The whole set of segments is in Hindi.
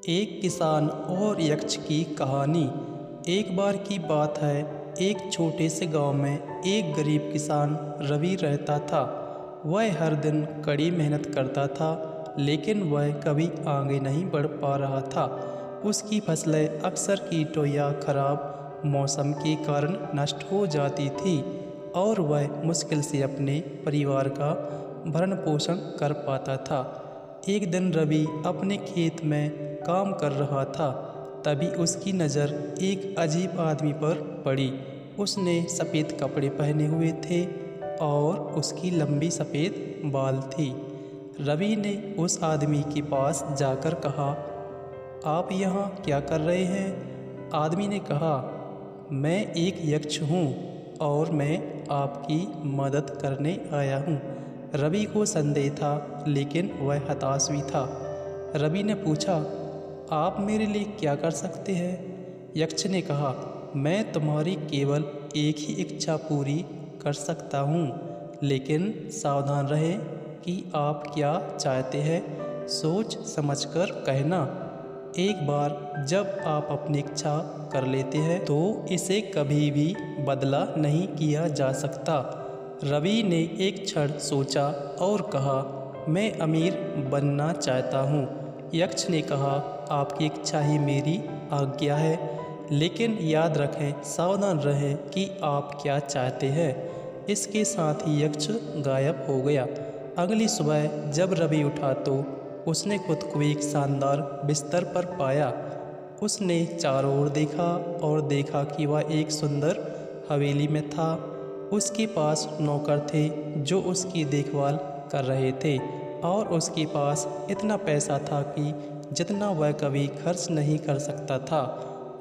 एक किसान और यक्ष की कहानी। एक बार की बात है, एक छोटे से गांव में एक गरीब किसान रवि रहता था। वह हर दिन कड़ी मेहनत करता था, लेकिन वह कभी आगे नहीं बढ़ पा रहा था। उसकी फसलें अक्सर कीटों या खराब मौसम के कारण नष्ट हो जाती थी और वह मुश्किल से अपने परिवार का भरण पोषण कर पाता था। एक दिन रवि अपने खेत में काम कर रहा था, तभी उसकी नज़र एक अजीब आदमी पर पड़ी। उसने सफ़ेद कपड़े पहने हुए थे और उसकी लंबी सफ़ेद बाल थी। रवि ने उस आदमी के पास जाकर कहा, आप यहाँ क्या कर रहे हैं? आदमी ने कहा, मैं एक यक्ष हूँ और मैं आपकी मदद करने आया हूँ। रवि को संदेह था, लेकिन वह हताश भी था। रवि ने पूछा, आप मेरे लिए क्या कर सकते हैं? यक्ष ने कहा, मैं तुम्हारी केवल एक ही इच्छा पूरी कर सकता हूँ, लेकिन सावधान रहें कि आप क्या चाहते हैं। सोच समझकर कहना। एक बार जब आप अपनी इच्छा कर लेते हैं तो इसे कभी भी बदला नहीं किया जा सकता। रवि ने एक क्षण सोचा और कहा, मैं अमीर बनना चाहता हूँ। यक्ष ने कहा, आपकी इच्छा ही मेरी आज्ञा है, लेकिन याद रखें, सावधान रहें कि आप क्या चाहते हैं। इसके साथ ही यक्ष गायब हो गया। अगली सुबह जब रवि उठा तो उसने खुद को एक शानदार बिस्तर पर पाया। उसने चारों ओर देखा और देखा कि वह एक सुंदर हवेली में था। उसके पास नौकर थे जो उसकी देखभाल कर रहे थे और उसके पास इतना पैसा था कि जितना वह कभी खर्च नहीं कर सकता था।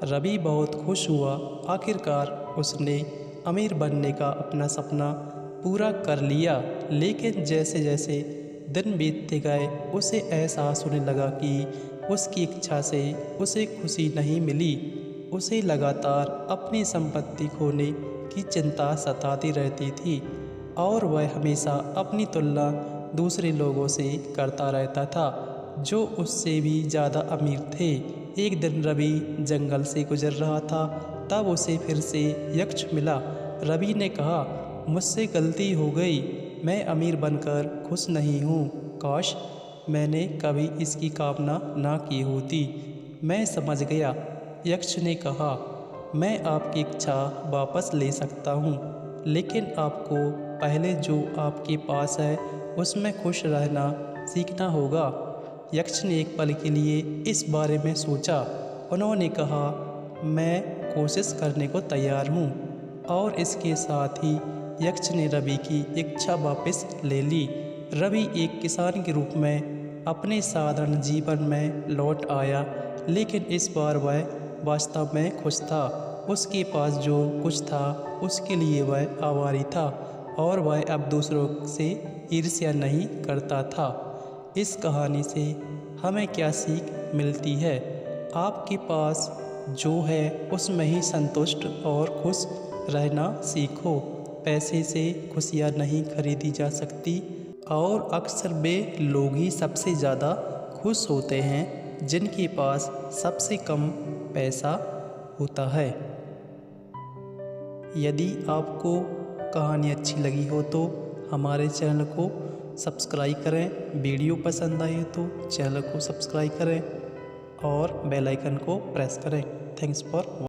रवि बहुत खुश हुआ। आखिरकार उसने अमीर बनने का अपना सपना पूरा कर लिया। लेकिन जैसे जैसे दिन बीतते गए उसे एहसास होने लगा कि उसकी इच्छा से उसे खुशी नहीं मिली। उसे लगातार अपनी संपत्ति खोने की चिंता सताती रहती थी और वह हमेशा अपनी तुलना दूसरे लोगों से करता रहता था जो उससे भी ज़्यादा अमीर थे। एक दिन रवि जंगल से गुजर रहा था, तब उसे फिर से यक्ष मिला। रवि ने कहा, मुझसे गलती हो गई, मैं अमीर बनकर खुश नहीं हूँ। काश मैंने कभी इसकी कामना ना की होती। मैं समझ गया। यक्ष ने कहा, मैं आपकी इच्छा वापस ले सकता हूँ, लेकिन आपको पहले जो आपके पास है उसमें खुश रहना सीखना होगा। यक्ष ने एक पल के लिए इस बारे में सोचा। उन्होंने कहा, मैं कोशिश करने को तैयार हूँ। और इसके साथ ही यक्ष ने रवि की इच्छा वापस ले ली। रवि एक किसान के रूप में अपने साधारण जीवन में लौट आया, लेकिन इस बार वह वास्तव में खुश था। उसके पास जो कुछ था उसके लिए वह आभारी था और वह अब दूसरों से ईर्ष्या नहीं करता था। इस कहानी से हमें क्या सीख मिलती है? आपके पास जो है उसमें ही संतुष्ट और खुश रहना सीखो। पैसे से खुशियाँ नहीं खरीदी जा सकती और अक्सर वे लोग ही सबसे ज़्यादा खुश होते हैं जिनके पास सबसे कम पैसा होता है। यदि आपको कहानी अच्छी लगी हो तो हमारे चैनल को सब्सक्राइब करें। वीडियो पसंद आई हो तो चैनल को सब्सक्राइब करें और बेल आइकन को प्रेस करें। Thanks for